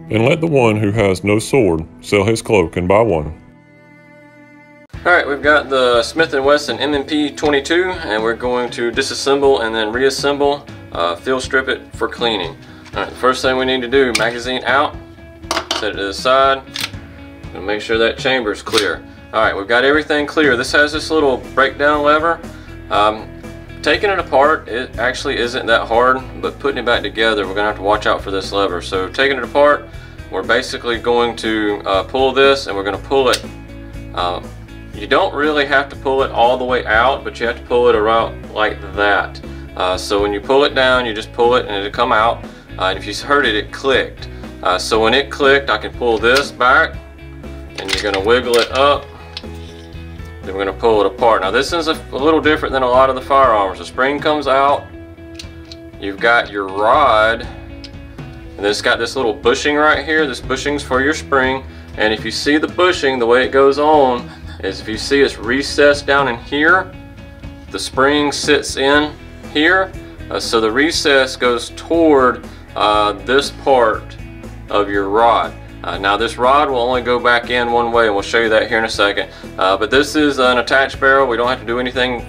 and let the one who has no sword sell his cloak and buy one. Alright, we've got the Smith & Wesson M&P 22, and we're going to disassemble and then reassemble, field strip it for cleaning. Alright, the first thing we need to do, magazine out, set it to the side, and make sure that chamber is clear. Alright, we've got everything clear. This has this little breakdown lever. Taking it apart, it actually isn't that hard, but putting it back together, we're going to have to watch out for this lever. So taking it apart, we're basically going to pull this, and we're going to pull it. You don't really have to pull it all the way out, but you have to pull it around like that. So when you pull it down, you just pull it and it'll come out. And if you heard it, it clicked. So when it clicked, I can pull this back, and you're going to wiggle it up. Then we're going to pull it apart. Now this is a little different than a lot of the firearms. The spring comes out, you've got your rod, and it's got this little bushing right here. This bushing's for your spring, and if you see the bushing, the way it goes on is if you see it's recessed down in here, the spring sits in here, so the recess goes toward this part of your rod. Now this rod will only go back in one way, and we'll show you that here in a second. But this is an attached barrel. We don't have to do anything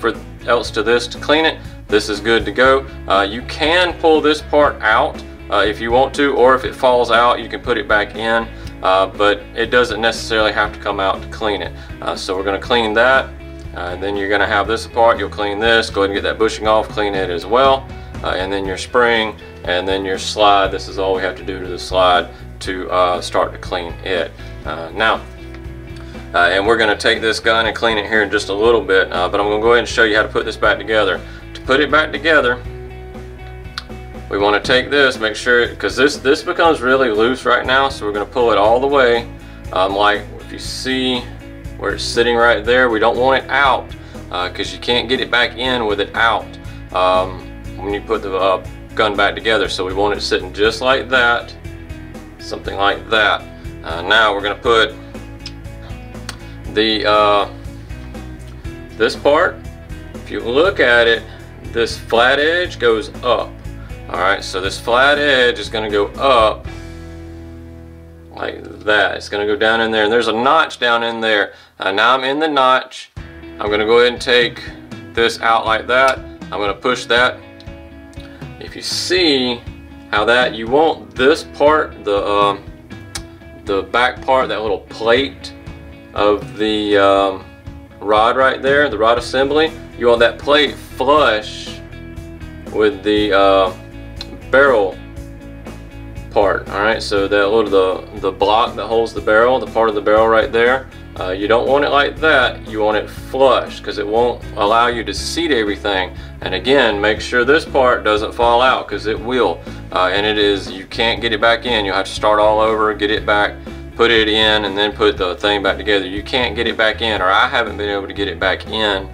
else to this to clean it. This is good to go. You can pull this part out if you want to, or if it falls out, you can put it back in. But it doesn't necessarily have to come out to clean it. So we're going to clean that, and then you're going to have this apart. You'll clean this, go ahead and get that bushing off, clean it as well, and then your spring, and then your slide. This is all we have to do to the slide to start to clean it. And we're going to take this gun and clean it here in just a little bit, but I'm going to go ahead and show you how to put this back together. To put it back together, we want to take this, make sure, because this becomes really loose right now, so we're going to pull it all the way. Like if you see where it's sitting right there, we don't want it out, because you can't get it back in with it out when you put the gun back together. So we want it sitting just like that, something like that. Now we're going to put the this part. If you look at it, this flat edge goes up. Alright, so this flat edge is going to go up like that. It's going to go down in there, and there's a notch down in there. Now I'm in the notch. I'm going to go ahead and take this out like that. I'm going to push that. If you see how that, you want this part, the back part, that little plate of the rod right there, the rod assembly, you want that plate flush with the barrel part. Alright, so that little the block that holds the barrel, the part of the barrel right there, you don't want it like that. You want it flush, because it won't allow you to seat everything. And again, make sure this part doesn't fall out, because it will, and it is, you can't get it back in. You'll have to start all over, get it back, put it in, and then put the thing back together. You can't get it back in, or I haven't been able to get it back in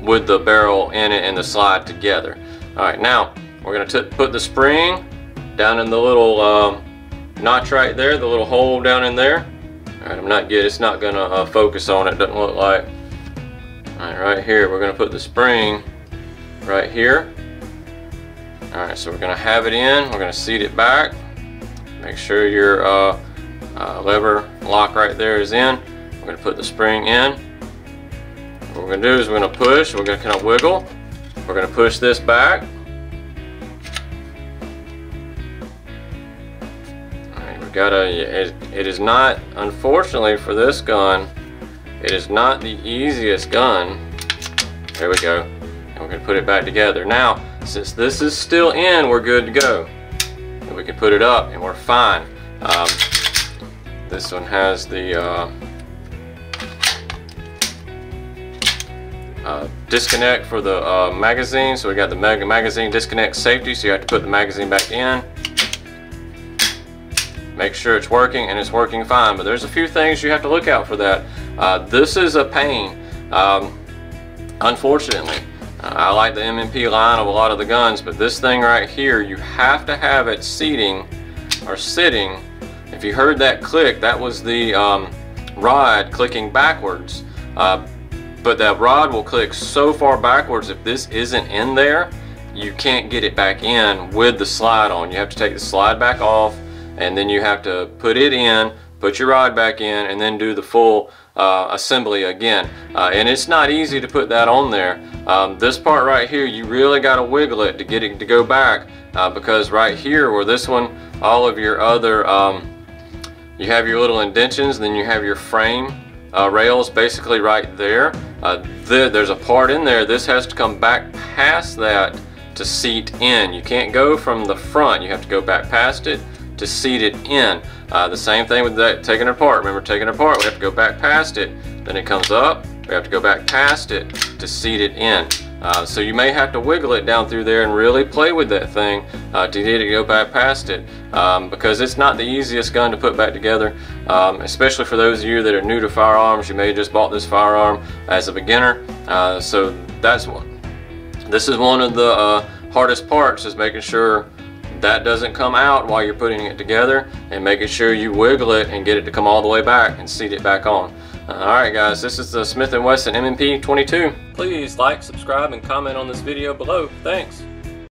with the barrel in it and the slide together. Alright, now we're going to put the spring down in the little notch right there, the little hole down in there. Alright, it's not going to focus on it, doesn't look like. Alright, right here, we're going to put the spring right here. Alright, so we're going to have it in, we're going to seat it back. Make sure your lever lock right there is in. We're going to put the spring in. What we're going to do is we're going to push, we're going to kind of wiggle. We're going to push this back. Alright, we got it is not, unfortunately for this gun, it is not the easiest gun. There we go. And we're going to put it back together. Now, since this is still in, we're good to go. And we can put it up and we're fine. This one has the disconnect for the magazine, so we got the magazine disconnect safety, so you have to put the magazine back in, make sure it's working, and it's working fine. But there's a few things you have to look out for that. This is a pain, unfortunately. I like the M&P line of a lot of the guns, but this thing right here, you have to have it seating or sitting. If you heard that click, that was the rod clicking backwards. But that rod will click so far backwards, if this isn't in there, you can't get it back in with the slide on. You have to take the slide back off, and then you have to put it in, put your rod back in, and then do the full assembly again. And it's not easy to put that on there. This part right here, you really got to wiggle it to get it to go back, because right here where this one, all of your other, you have your little indentions, then you have your frame rails basically right there. There's a part in there, this has to come back past that to seat in. You can't go from the front, you have to go back past it to seat it in. The same thing with that, taking it apart. Remember, taking it apart, we have to go back past it, then it comes up, we have to go back past it to seat it in. So you may have to wiggle it down through there and really play with that thing to get it to go back past it, because it's not the easiest gun to put back together, especially for those of you that are new to firearms. You may have just bought this firearm as a beginner, so this is one of the hardest parts, is making sure that doesn't come out while you're putting it together, and making sure you wiggle it and get it to come all the way back and seat it back on. Alright guys, this is the Smith & Wesson M&P 22. Please like, subscribe, and comment on this video below. Thanks.